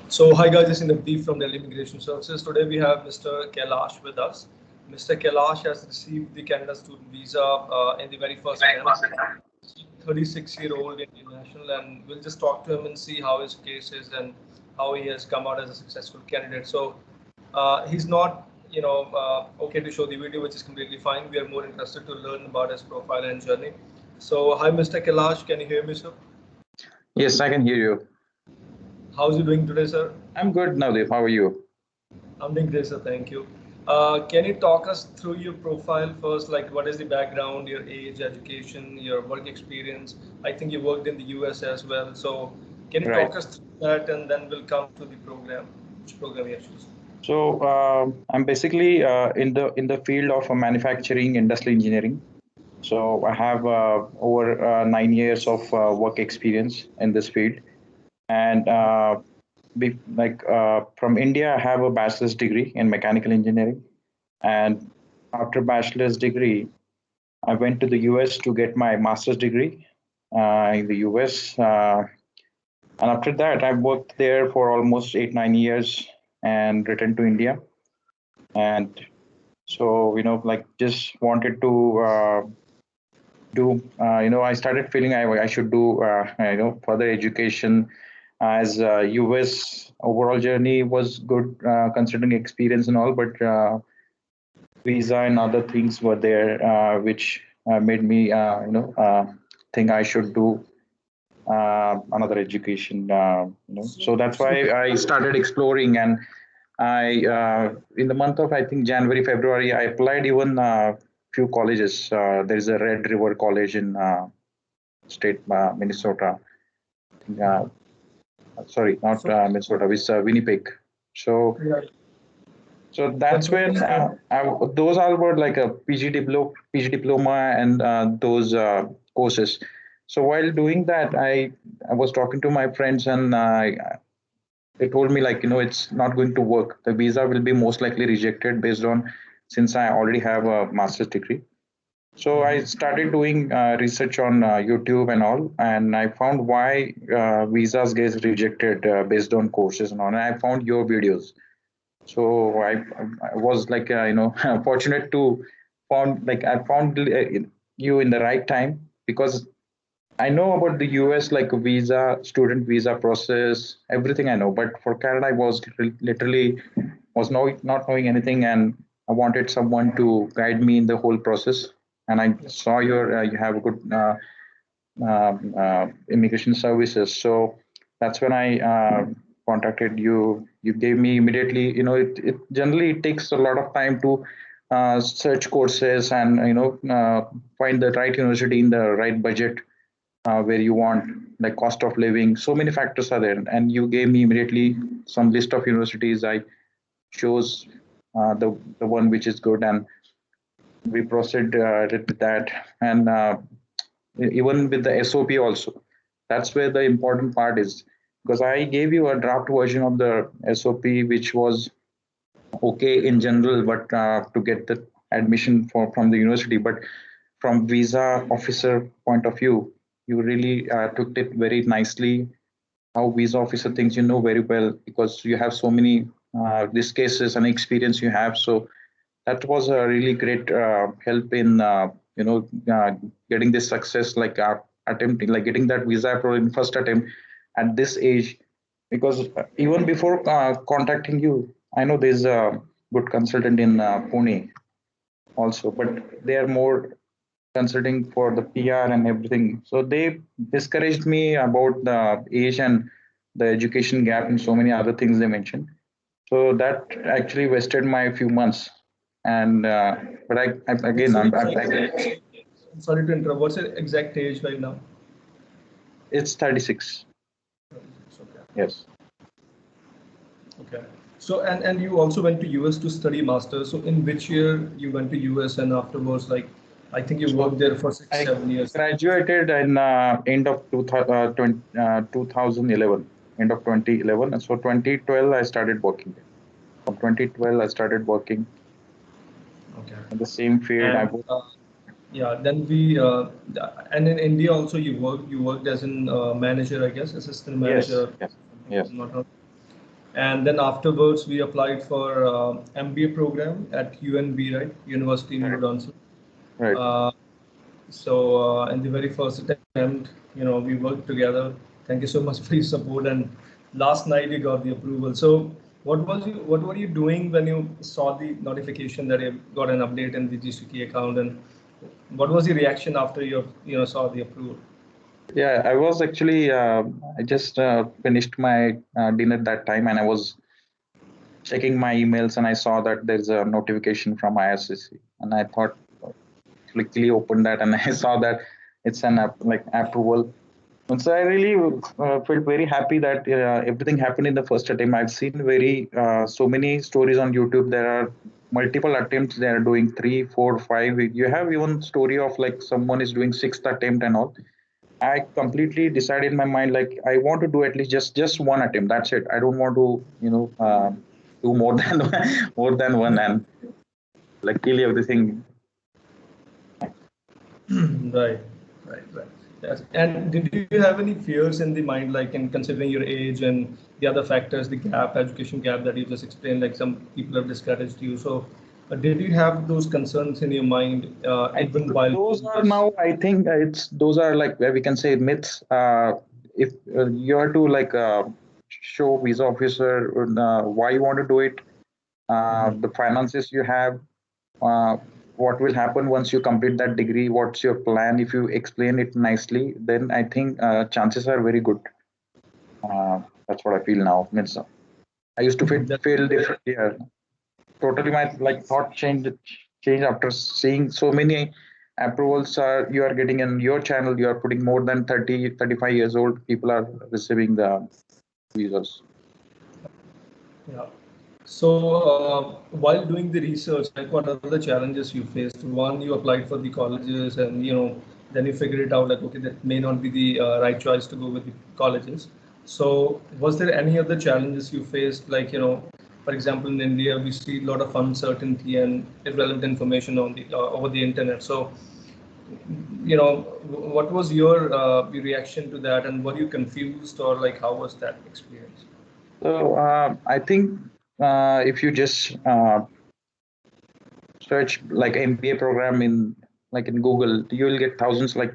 So hi guys, this is Navdeep from Delhi Immigration Services. Today we have Mr. Kailash with us. Mr. Kailash has received the Canada student visa in the very first attempt. 36-year-old Indian national, and we'll just talk to him and see how his case is and how he has come out as a successful candidate. So he's not, okay to show the video, which is completely fine. We are more interested to learn about his profile and journey. So hi, Mr. Kailash, can you hear me, sir? Yes, I can hear you. How's you doing today, sir? I'm good, Navdeep. How are you? I'm doing great, sir. Thank you. Can you talk us through your profile first? Like, what is the background, your age, education, your work experience? I think you worked in the US as well. So, can you Right. talk us through that, and then we'll come to the program, which program you have chosen? So I'm basically in the field of manufacturing, industrial engineering. So I have over 9 years of work experience in this field, and from India, I have a bachelor's degree in mechanical engineering, and after bachelor's degree, I went to the US to get my master's degree in the US. And after that, I worked there for almost 8 9 years and returned to India. And so, just wanted to I started feeling I should do, further education, as US overall journey was good, considering experience and all, but visa and other things were there, which made me, think I should do another education. So that's why I started exploring, and I in the month of, I think, January, February, I applied even few colleges. There is a Red River College in state Minnesota. Uh, Sorry, not Minnesota. It's Winnipeg. So Right. so that's when those all were like a PG diploma and those courses. So while doing that, I was talking to my friends, and they told me, like, it's not going to work. The visa will be most likely rejected based on, since I already have a master's degree. So I started doing research on YouTube and all, and I found why visas get rejected based on courses and all. And I found your videos. So I was like, fortunate to I found you in the right time, because I know about the US, like visa, student visa process, everything I know. But for Canada, I was literally was not knowing anything, and I wanted someone to guide me in the whole process. And I saw you have a good immigration services, so that's when I contacted you. You gave me immediately. It generally it takes a lot of time to search courses, and find the right university in the right budget, where you want, like cost of living. So many factors are there, and you gave me immediately some list of universities. I chose the one which is good, and we proceed with that. And even with the SOP also, that's where the important part is, because I gave you a draft version of the SOP, which was okay in general, but to get the admission from the university. But from visa officer point of view, you really took it very nicely. How visa officer thinks, very well, because you have so many these cases and experience you have. So that was a really great help in getting this success, like attempting, like getting that visa approved in first attempt at this age. Because even before contacting you, I know there's a good consultant in Pune also, but they are more consulting for the PR and everything. So they discouraged me about the age and the education gap and so many other things they mentioned. So that actually wasted my few months. And but I again, What's your I'm I'm sorry to interrupt. What's your exact age right now? it's 36. Okay. Yes. Okay. So and you also went to US to study masters. So in which year you went to US, and afterwards, like, I think you So worked there for six, I 7 years. graduated in end of 2011, end of 2011. And so 2012, I started working there. From 2012, I started working Okay. in the same field. I And worked. yeah, then and in India also you worked as an manager, I guess, assistant Yes, manager. yes, yes. Not wrong. And then afterwards, we applied for MBA program at UNB, right? University in Wisconsin. Right. So in the very first attempt, we worked together. Thank you so much for your support. And last night you got the approval. So what were you doing when you saw the notification that you got an update in the GCK account, and what was your reaction after you saw the approval? Yeah, I was actually I just finished my dinner that time, and I was checking my emails, and I saw that there's a notification from IRCC, and I thought, quickly opened that, and I saw that it's an approval. And so I really felt very happy that everything happened in the first attempt. I've seen so many stories on YouTube. There are multiple attempts. They are doing 3, 4, 5. You have even story of like someone is doing sixth attempt and all. I completely decided in my mind, like I want to do at least just one attempt. That's it. I don't want to do more than more than one, and luckily everything. Right, right. Yes. And did you have any fears in the mind, like in considering your age and the other factors, the gap, education gap that you just explained, like some people have discouraged you. So did you have those concerns in your mind even while Those are now, I think those are like where we can say myths. If you are to like show visa officer why you want to do it, the finances you have, uh, what will happen once you complete that degree, what's your plan. If you explain it nicely, then I think chances are very good. That's what I feel now. Means I used to feel different. Yeah, totally. My like thought change after seeing so many approvals are you are getting in your channel. You are putting more than 30, 35 years old people are receiving the visas. Yeah. So while doing the research, like what are the challenges you faced? One, you applied for the colleges, and then you figured it out like, okay, that may not be the right choice to go with the colleges. So was there any other challenges you faced? Like for example, in India, we see a lot of uncertainty and irrelevant information on the over the internet. So what was your reaction to that, and were you confused, or like how was that experience? So I think if you just search like MBA program in Google, you will get thousands like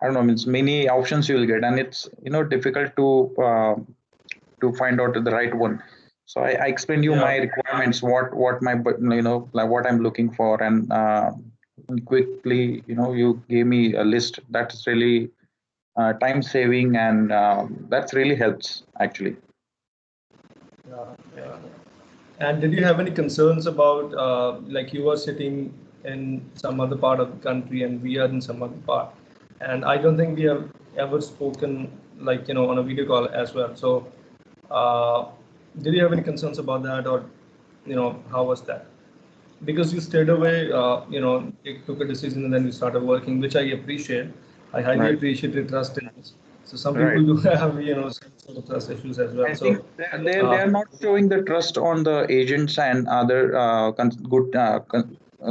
I don't know, means many options you will get, and it's difficult to find out the right one. So I explained you my requirements, what my like what I'm looking for, and quickly you gave me a list that's really time saving, and that's really helps actually. Yeah, yeah. And did you have any concerns about like you were sitting in some other part of the country and we are in some other part? And I don't think we have ever spoken like on a video call as well. So uh, did you have any concerns about that, or how was that? Because you stayed away, you took a decision and then you started working, which I appreciate. I highly Right. appreciate your trust in us. So some people Right. do have some sort of trust issues as well. I So think they are not showing the trust on the agents and other good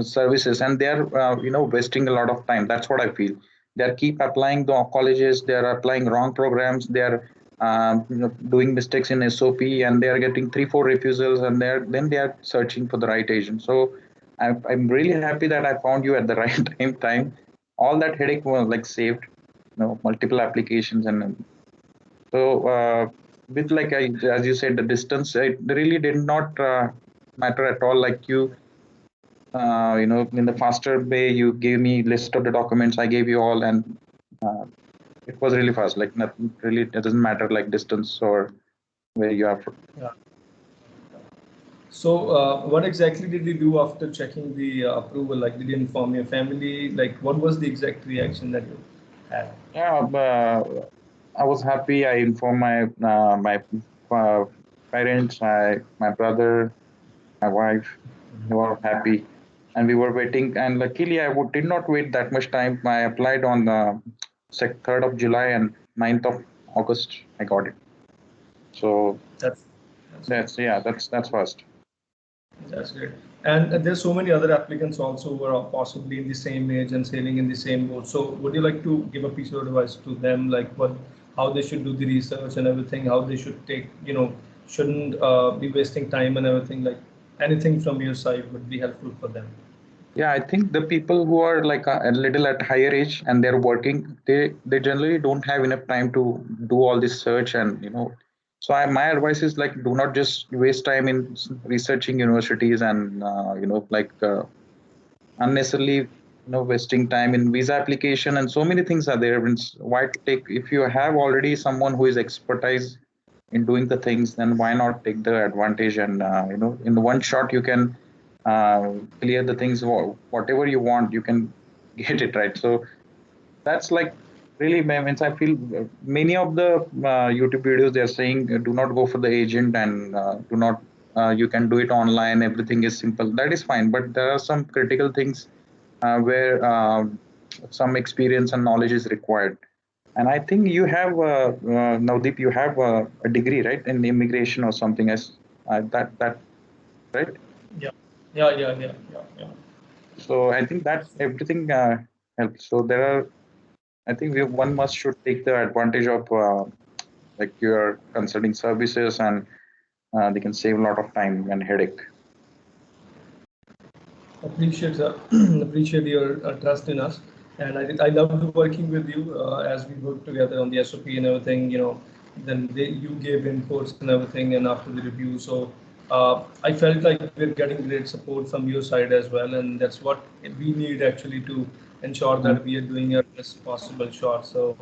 services, and they are wasting a lot of time. That's what I feel. They are keep applying the colleges. They are applying wrong programs. They are doing mistakes in SOP, and they are getting 3, 4 refusals, and they are searching for the right agent. So I'm really happy that I found you at the right time. All that headache was like saved. Multiple applications and so with like as you said, the distance it really did not matter at all. Like in the faster way, you gave me list of the documents. I gave you all, and uh, it was really fast. Like nothing really, it doesn't matter like distance or where you are from. yeah. So, what exactly did you do after checking the approval? Like, did you inform your family? Like, what was the exact reaction that you had? Yeah, I was happy. I informed my uh, parents, my brother, my wife. They were happy, and we were waiting. And luckily, did not wait that much time. I applied on the 3rd of July, and 9th of August I got it. So That's that's fast. that's great. And there's so many other applicants also who are possibly in the same age and sailing in the same boat. So, would you like to give a piece of advice to them, like how they should do the research and everything, how they should take, shouldn't be wasting time and everything. Like anything from your side would be helpful for them. Yeah, I think the people who are like a little at higher age and they're working, they generally don't have enough time to do all this search and So my advice is like do not just waste time in researching universities and unnecessarily wasting time in visa application and so many things are there. Why to take if you have already someone who is expertise in doing the things, then why not take the advantage and in one shot you can clear the things whatever you want, you can get it right. So that's like really means I feel many of the YouTube videos they're saying do not go for the agent and do not you can do it online, everything is simple. That is fine, but there are some critical things where some experience and knowledge is required. And I think you have Navdeep, you have a degree, right, in immigration or something as that right? Yeah. So I think that everything helps. So there are, I think one must should take the advantage of like your consulting services, and they can save a lot of time and headache. Appreciate appreciate your trust in us, and I loved working with you as we worked together on the SOP and everything. Then you gave inputs and everything, and after the review, so I felt like we're getting great support from your side as well, and that's what we need actually to ensure that we are doing our best possible shot. So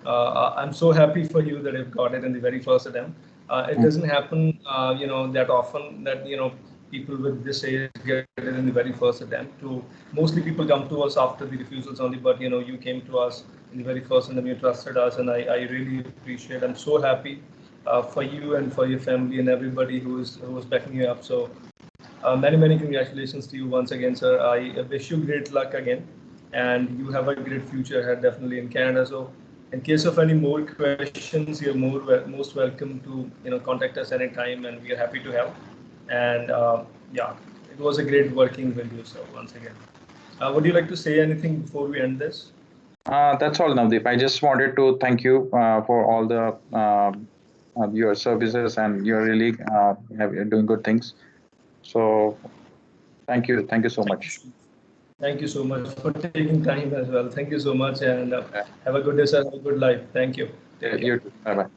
I'm so happy for you that you've got it in the very first attempt. It doesn't happen, that often that people with this age get it in the very first attempt. Mostly people come to us after the refusals only, but you came to us in the very first, and then you trusted us, and I really appreciate. I'm so happy for you and for your family and everybody who was backing you up. So many congratulations to you once again, sir. I wish you great luck again, and you have a great future ahead, definitely in Canada. So, in case of any more questions, you're most welcome to contact us anytime, and we are happy to help. And yeah, it was a great working with you, sir. Once again, would you like to say anything before we end this? That's all, Navdeep. I just wanted to thank you for all the your services, and you're really you're doing good things. So thank you so much. Thank you so much for taking time as well. Thank you so much, and have a good day, sir. Have a good life. Thank you. Take care. You too. Bye bye.